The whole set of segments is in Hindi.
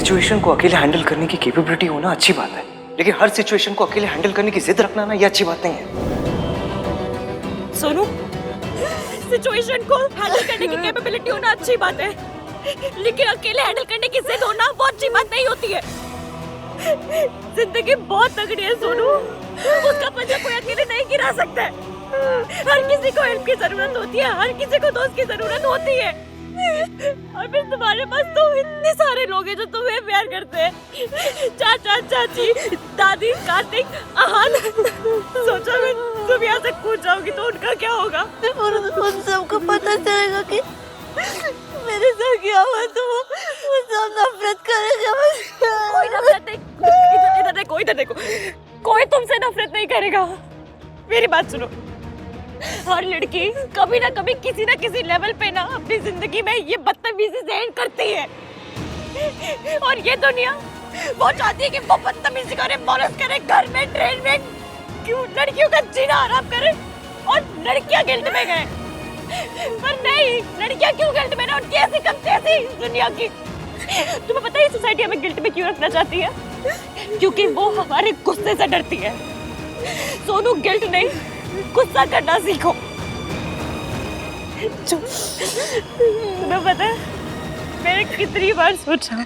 सिचुएशन को अकेले हैंडल करने की कैपेबिलिटी होना अच्छी बात है, लेकिन हर सिचुएशन को अकेले हैंडल करने की जिद रखना ना, ये अच्छी बात नहीं है। सोनू, सिचुएशन को हैंडल करने की कैपेबिलिटी होना अच्छी बात है, लेकिन अकेले हैंडल करने की जिद होना बहुत अच्छी बात नहीं होती है। जिंदगी बहुत तगड़ी है सोनू, उसका पंजा कोई अकेले नहीं गिरा सकता है। हर किसी को हेल्प की जरूरत होती है, हर किसी को दोस्त की जरूरत होती है। और फिर तुम्हारे पास तो इतने सारे लोग हैं जो तुम्हें प्यार करते हैं, चाचा, चाची, दादी, कार्तिक, आहान। सोचो मैं तुम यहाँ से कूद जाओगी तो उनका क्या होगा? और उन सबको पता चलेगा कि मेरे साथ क्या हुआ तो वो सब नफरत करेगा। कोई नफरत नहीं, इधर देखो, इधर देखो, कोई तुमसे नफरत नहीं करेगा। मेरी बात सुनो, हर लड़की कभी ना कभी किसी ना किसी लेवल पे ना अपनी जिंदगी में ये बदतमीजी से एंड करती है, और ये दुनिया वो चाहती है कि वो बदतमीजी करे, मौलत करे, घर में, ट्रेन में, क्यों लड़कियों का जीना आराम करे और लड़कियां गिल्ट में गए। पर नहीं, लड़कियां क्यों गिल्ट में ना, उनकी ऐसी कमती ऐसी दुनिया की। तुम्हें पता है सोसाइटी हमें गिल्ट में क्यों रखना चाहती है? क्योंकि वो हमारे गुस्से से डरती है। सोनू, गिल्ट नहीं, गुस्सा करना सीखो। तुम्हें पता है मैंने कितनी बार सोचा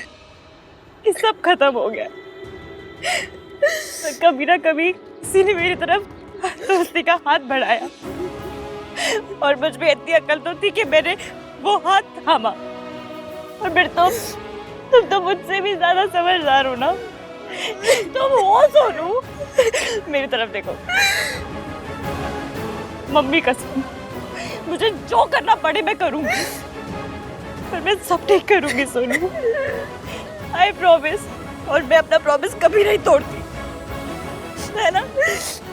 कि सब खत्म हो गया, पर कभी ना कभी किसी ने मेरी तरफ दोस्ती का हाथ बढ़ाया, और मुझ में इतनी अकल तो थी कि मैंने वो हाथ थामा। और फिर तुम तो मुझसे भी ज्यादा समझदार हो ना, तुम हो सोनू। मेरी तरफ देखो, मम्मी कसम, मुझे जो करना पड़े मैं करूंगी, पर मैं सब ठीक करूंगी सोनू, आई प्रॉमिस। और मैं अपना प्रॉमिस कभी नहीं तोड़ती, है ना?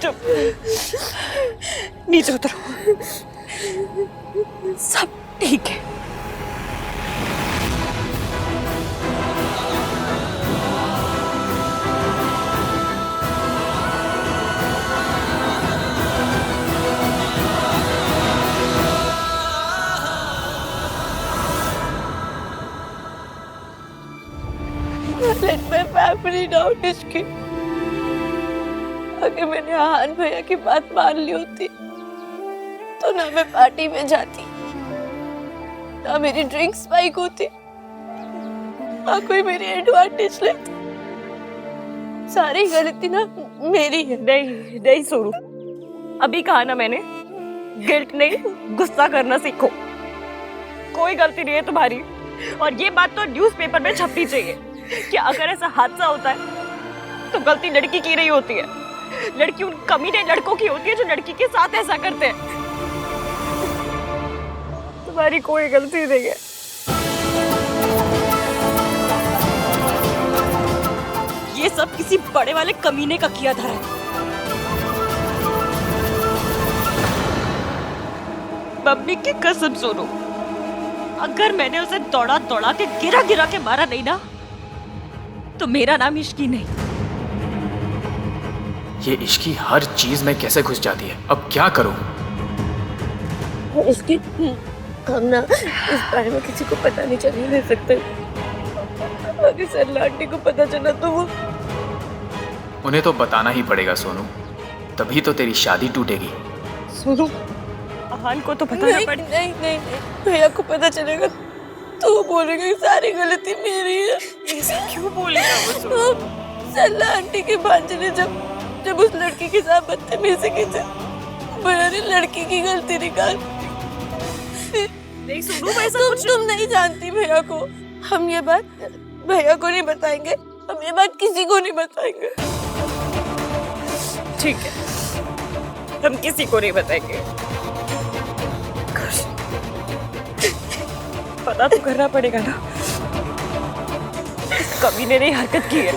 चुप, नीचे उतरो, सब ठीक है। Let my family down, इसकी। अगर मैंने आहान भैया की बात मान ली होती तो ना मैं पार्टी में जाती, ना मेरी ड्रिंक स्पाइक होती, ना कोई मेरी एडवांटेज लेती। सारी गलती ना मेरी है। नहीं नहीं सोनू, अभी कहा ना मैंने, गिल्ट नहीं, गुस्सा करना सीखो। कोई गलती नहीं है तुम्हारी, और ये बात तो न्यूज़पेपर में छपनी चाहिए कि अगर ऐसा हादसा होता है तो गलती लड़की की नहीं होती है, लड़की उन कमीने लड़कों की होती है जो लड़की के साथ ऐसा करते हैं। तुम्हारी कोई गलती नहीं है। ये सब किसी बड़े वाले कमीने का किया था। मम्मी की कसम सोनू, अगर मैंने उसे दौड़ा दौड़ा के गिरा गिरा के मारा नहीं ना, तो मेरा नाम इश्की नहीं। ये इश्की हर चीज में कैसे घुस जाती है, अब क्या करूं? इसकी हम ना इस बारे में किसी को पता नहीं चलने दे सकते। अगर सरला आंटी को पता चला तो वो उन्हें तो बताना ही पड़ेगा सोनू, तभी तो तेरी शादी टूटेगी। सोनू, आहान को तो बताना पड़ेगा। नहीं नहीं नहीं, भैया को पता चलेगा तो वो बोलेगा कि सारी गलती मेरी है। ऐसे क्यों बोलेगा वो सोनू? सरला आंटी के भांजे ने जब उस लड़की के साथ बदतमीजी की थी, भैया ने लड़की की गलती निकाल। नहीं सोनू, ऐसा कुछ तुम नहीं जानती भैया को। हम ये बात भैया को नहीं बताएंगे, हम ये बात किसी को नहीं बताएंगे। ठीक है, हम किसी को नहीं बताएंगे। पता तो करना पड़ेगा ना, कभी ने नहीं हरकत की है।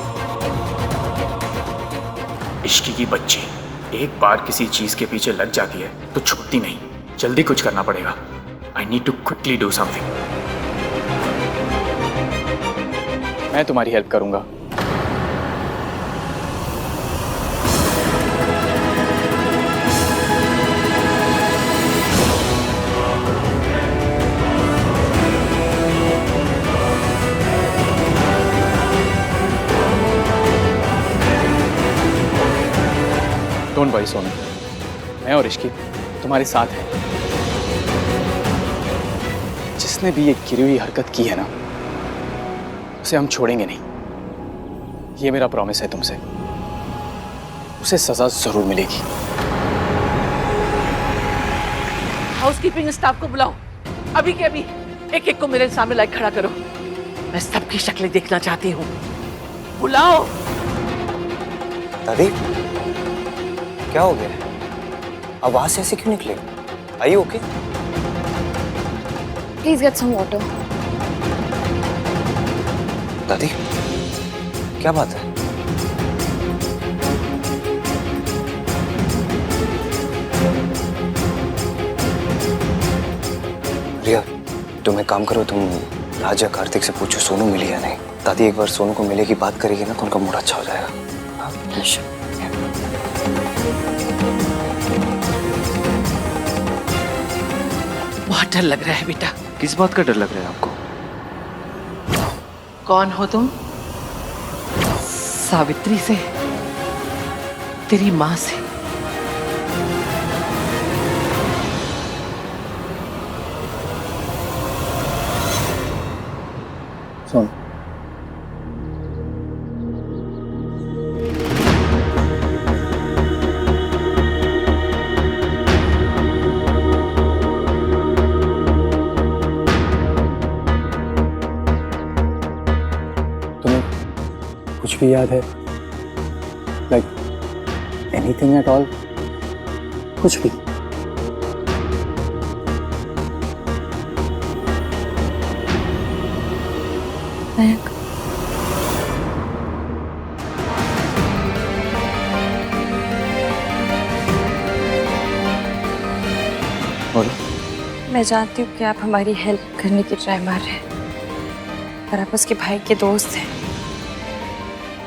इश्की की बच्ची एक बार किसी चीज के पीछे लग जाती है तो छूटती नहीं। जल्दी कुछ करना पड़ेगा। I need to quickly do something. मैं तुम्हारी हेल्प करूंगा। डोंट वरी सोनू, मैं और इश्की तुम्हारे साथ हैं। जिसने भी ये गिरी हुई हरकत की है ना, उसे हम छोड़ेंगे नहीं। ये मेरा प्रॉमिस है तुमसे। उसे सजा जरूर मिलेगी। हाउसकीपिंग स्टाफ को बुलाओ, अभी के अभी। एक एक को मेरे सामने लाइक खड़ा करो। मैं सबकी शक्लें देखना चाहती हूँ। बुलाओ। दादी, क्या हो गया? आवाज से ऐसे क्यों निकले? Are you okay? Please get some water. दादी, क्या बात है? रिया, तुम एक काम करो, तुम राजा कार्तिक से पूछो सोनू मिली या नहीं। दादी एक बार सोनू को मिलेगी, बात करेगी ना तो उनका मूड अच्छा हो जाएगा। हाँ, बहुत डर लग रहा है बेटा। किस बात का डर लग रहा है आपको? कौन हो तुम? सावित्री से, तेरी माँ से। सुन, तुम्हें कुछ भी याद है? Like anything at all? कुछ भी? मयंक, बोलो। मैं जानती हूँ कि आप हमारी हेल्प करने की ट्राई मार रहे हैं, पर आप उसके भाई के दोस्त हैं।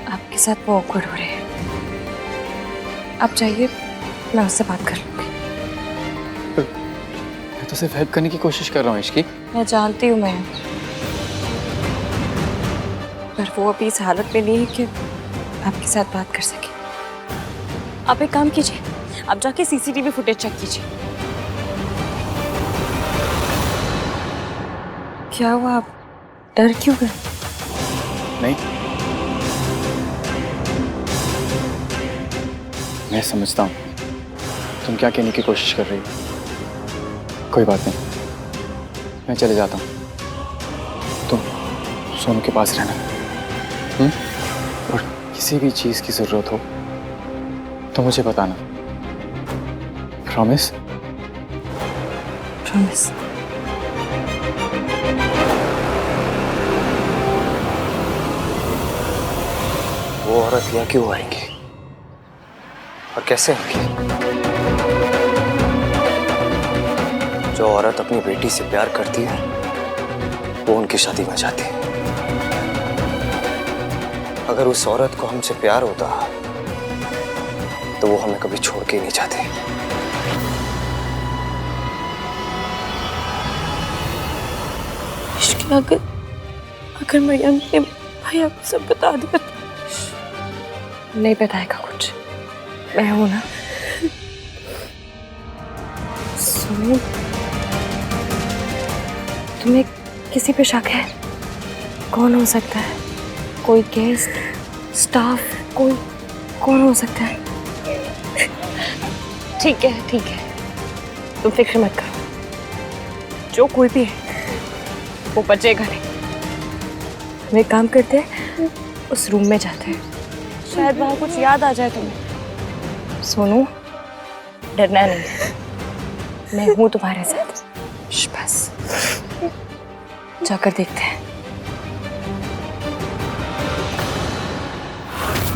आपके साथ वो awkward हो रहे हैं। आप जाइए, मैं उससे बात कर लूँगी। मैं तो सिर्फ हेल्प करने की कोशिश कर रहा हूँ इश्की। मैं जानती हूँ मयंक, पर वो अभी इस हालत में नहीं है कि आपके साथ बात कर सके। आप एक काम कीजिए, आप जाके सीसीटीवी फुटेज चेक कीजिए। क्या हुआ, आप डर क्यों गए? नहीं, मैं समझता हूँ तुम क्या कहने की कोशिश कर रही हो। कोई बात नहीं, मैं चले जाता हूँ। तुम सोनू के पास रहना। और किसी भी चीज की जरूरत हो तो मुझे बताना। प्रॉमिस? प्रॉमिस। वो औरत यहाँ क्यों आएंगी और कैसे आएंगी? जो औरत अपनी बेटी से प्यार करती है वो उनकी शादी में जाती है। अगर उस औरत को हमसे प्यार होता तो वो हमें कभी छोड़ के नहीं जाती। इश्क, अगर मयंक ने भैया को सब बता दिया तो नहीं बताएगा कुछ। मैं हूं ना। सुनो, तुम्हें किसी पे शक है? कौन हो सकता है? कोई गेस्ट, स्टाफ, कोई कौन हो सकता है? ठीक है, तुम फिक्र मत करो। जो कोई भी है वो बचेगा नहीं। हम एक काम करते हैं, उस रूम में जाते हैं, शायद वहां कुछ याद आ जाए तुम्हें। सोनू, डरना नहीं, मैं हूं तुम्हारे साथ। बस जाकर देखते हैं।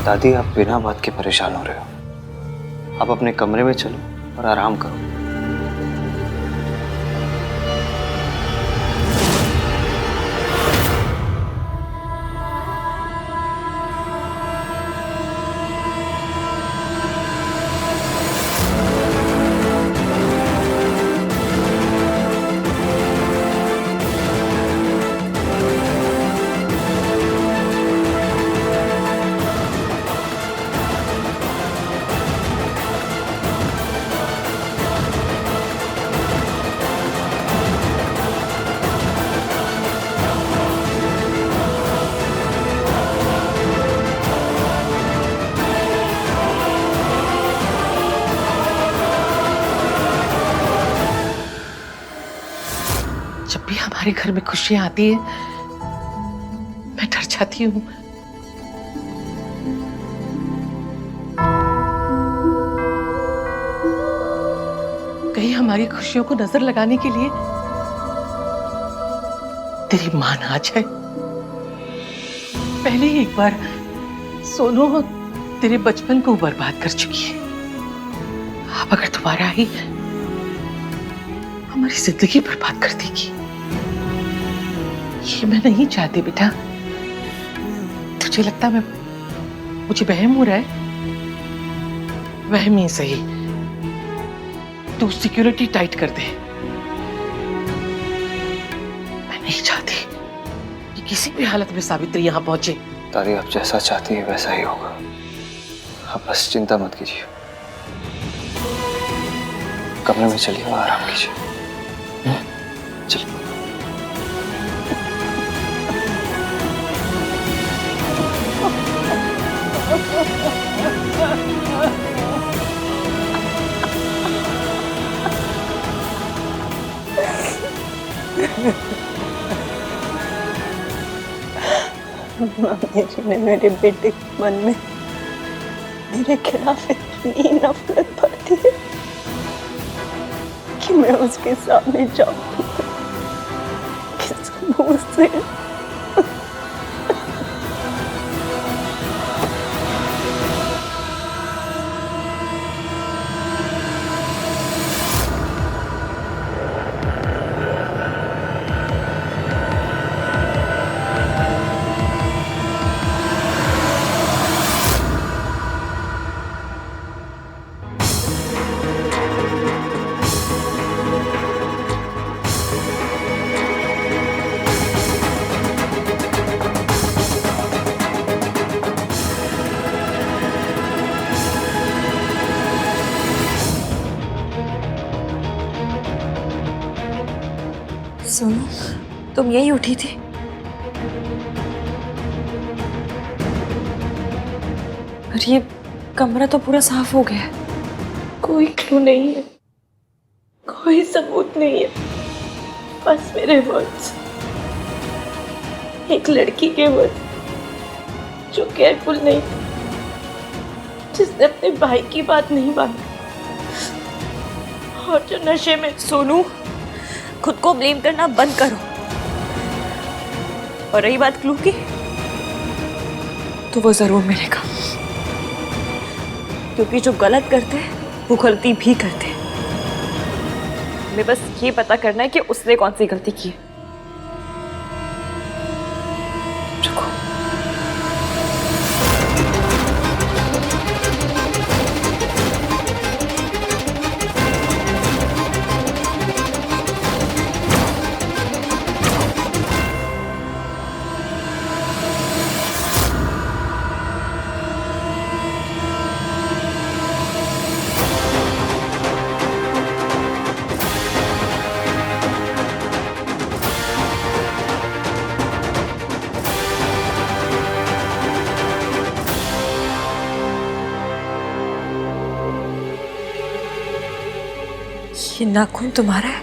दादी, आप बिना बात के परेशान हो रहे हो। आप अपने कमरे में चलो और आराम करो। हमारे घर में खुशियां आती है मैं डर जाती हूँ। कहीं हमारी खुशियों को नजर लगाने के लिए तेरी मां ना आ जाए। पहले ही एक बार सोनू तेरे बचपन को बर्बाद कर चुकी है, अब अगर दोबारा आई हमारी जिंदगी बर्बाद कर देगी। ये मैं नहीं चाहती बेटा। तुझे लगता मैं मुझे वहम हो रहा है? वहम ही सही, तू सिक्योरिटी टाइट कर दे। मैं नहीं चाहती कि किसी भी हालत में सावित्री यहां पहुंचे। दादी आप जैसा चाहती है वैसा ही होगा, आप बस चिंता मत कीजिए। कमरे में चलिए और आराम कीजिए। चलिए। मामी जी ने मेरे बेटे के मन में मेरे खिलाफ इतनी नफरत भरती है कि मैं उसके सामने जाऊं किस मुंह से। सोनू, तुम यही उठी थी? और ये कमरा तो पूरा साफ हो गया है। कोई क्लू नहीं है, कोई सबूत नहीं है, बस मेरे वर्ड्स। एक लड़की के वर्ड्स जो केयरफुल नहीं, जिसने अपने भाई की बात नहीं मानी और जो नशे में। सोनू, खुद को ब्लेम करना बंद करो। और रही बात क्लू की, तो वो जरूर मिलेगा, क्योंकि जो गलत करते हैं वो गलती भी करते हैं। हमें बस ये पता करना है कि उसने कौन सी गलती की है। रुको। ये नाखून तुम्हारा है?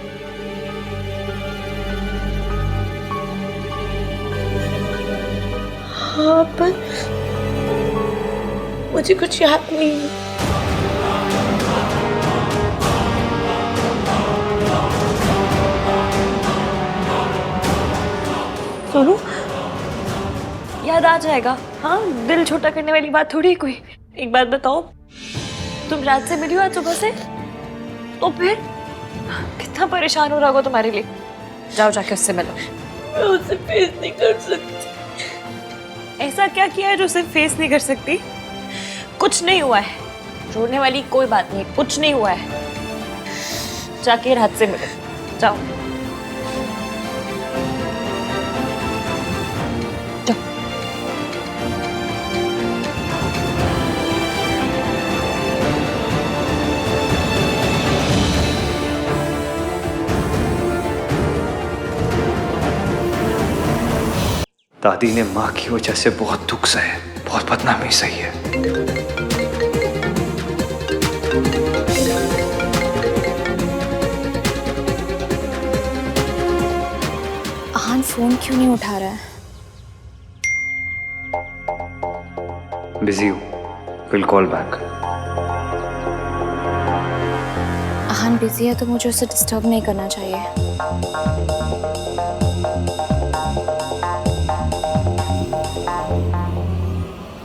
हाँ, पर मुझे कुछ याद नहीं है। सोनू, याद आ जाएगा। हाँ, दिल छोटा करने वाली बात थोड़ी कोई। एक बात बताओ, तुम रात से मिली हो आज सुबह से? तो फिर कितना परेशान हो रहा होगा तुम्हारे लिए। जाओ जाके उससे मिलो। मैं उसे फेस नहीं कर सकती। ऐसा क्या किया है जो उसे फेस नहीं कर सकती? कुछ नहीं हुआ है, रोने वाली कोई बात नहीं, कुछ नहीं हुआ है। जाके रात से मिलो, जाओ। दादी ने माँ की वजह से बहुत दुख सहे, बहुत बदनामी सही है। फोन क्यों नहीं उठा रहा है? बिजी हूँ, will call back. Ahaan busy है तो मुझे उसे डिस्टर्ब नहीं करना चाहिए।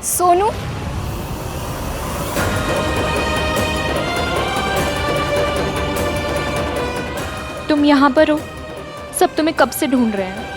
सोनू, तुम यहाँ पर हो? सब तुम्हें कब से ढूंढ रहे हैं।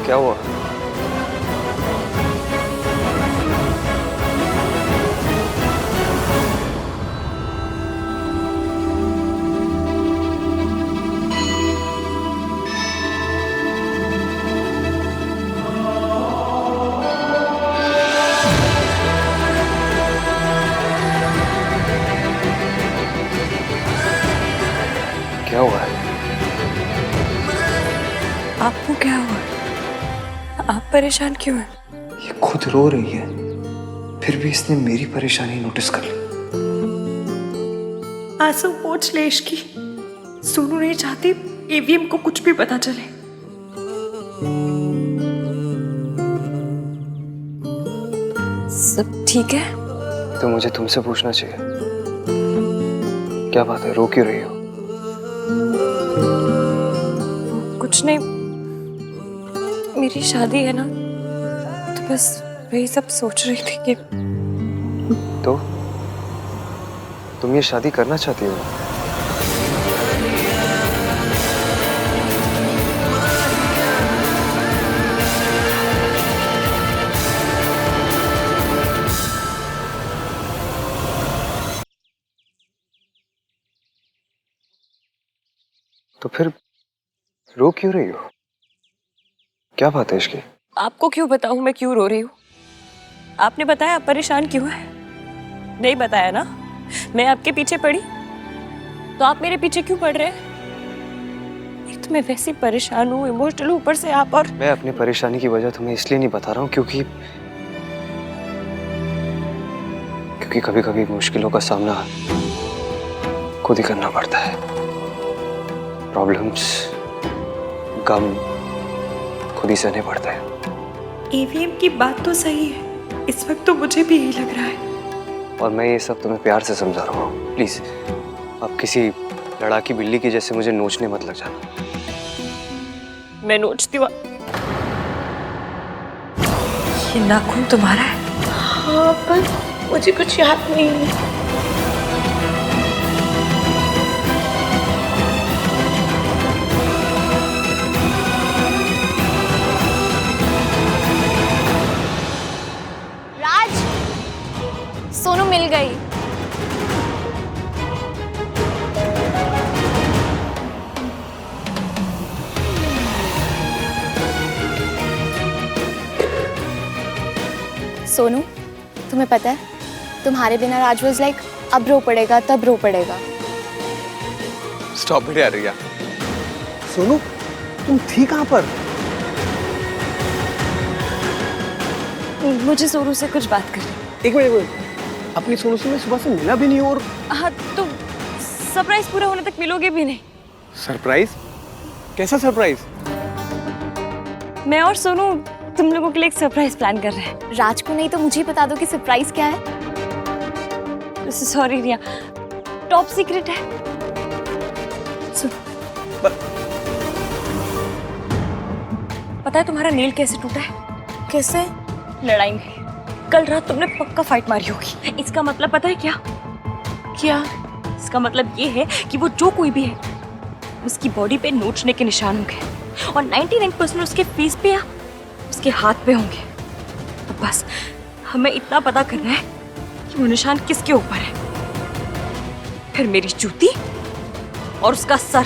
क्या हुआ? क्या हुआ है? आपको क्या हुआ? आप परेशान क्यों हैं? ये खुद रो रही है, फिर भी इसने मेरी परेशानी नोटिस कर ली। आंसू पोंछ ले इसकी। सोनू नहीं चाहती एवीएम को कुछ भी पता चले। सब ठीक है? तो मुझे तुमसे पूछना चाहिए, क्या बात है, रो क्यों रही हो? कुछ नहीं, मेरी शादी है ना, तो बस वही सब सोच रही थी कि तो तुम ये शादी करना चाहती हो? तो फिर रो क्यों रही हो? क्या बात है इसकी? आपको क्यों बताऊं मैं क्यों रो रही हूँ? आपने बताया आप परेशान क्यों है? नहीं बताया ना? मैं आपके पीछे पड़ी तो आप मेरे पीछे क्यों पड़ रहे हैं? एक तो मैं वैसे ही परेशान हूँ, इमोशनल, ऊपर से आप। और मैं अपनी परेशानी की वजह तुम्हें इसलिए नहीं बता रहा हूँ क्योंकि कभी कभी मुश्किलों का सामना खुद ही करना पड़ता है। प्रॉब्लम्स, गम खुद ही सहने पड़ता है। एवीएम की बात तो सही है, इस वक्त तो मुझे भी यही लग रहा है। और मैं ये सब तुम्हें प्यार से समझा रहा हूँ। प्लीज अब किसी लड़ाकी बिल्ली की जैसे मुझे नोचने मत लग जाना। मैं नोचती हूँ? ये नाखून तुम्हारा है? हाँ, पर मुझे कुछ याद नहीं है। राज, सोनू मिल गई। सोनू, तुम्हें पता है तुम्हारे बिना राज वाज लाइक अब रो पड़ेगा तब रो पड़ेगा। स्टॉप इट यार रिया। सोनू, तुम थी कहाँ पर? मुझे सोनू से कुछ बात करनी। एक मिनट, अपनी सोनू से मैं सुबह से मिला भी नहीं। और हाँ, तो सरप्राइज पूरा होने तक मिलोगे भी नहीं। सरप्राइज? कैसा सरप्राइज? मैं और सोनू तुम लोगों के लिए एक सरप्राइज प्लान कर रहे हैं। राज को नहीं तो मुझे ही बता दो कि सरप्राइज क्या है। सॉरी रिया, टॉप सीक्रेट है। पता है तुम्हारा नील कैसे टूटा है? कैसे? लड़ाई में। कल रात तुमने पक्का फाइट मारी होगी। इसका मतलब पता है क्या? क्या? इसका मतलब ये है कि वो जो कोई भी है उसकी बॉडी पे नोचने के निशान होंगे और 99% उसके फेस पे या उसके हाथ पे होंगे। अब बस हमें इतना पता करना है कि वो निशान किसके ऊपर है। फिर मेरी जूती और उसका सर।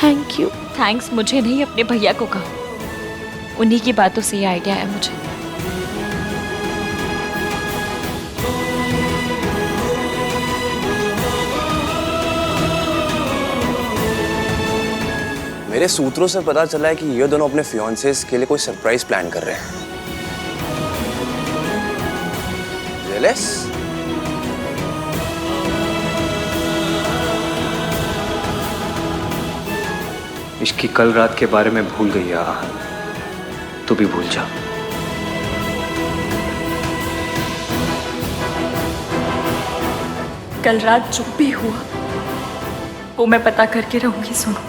Thank you. थैंक्स मुझे नहीं, अपने भैया को कहो। उन्हीं की बातों से ये आइडिया आया मुझे। मेरे सूत्रों से पता चला है कि ये दोनों अपने फियांसेस के लिए कोई सरप्राइज प्लान कर रहे हैं। जेलस? इसकी कल रात के बारे में भूल गई है। तू भी भूल जा। कल रात जो भी हुआ वो मैं पता करके रहूंगी। सुनो,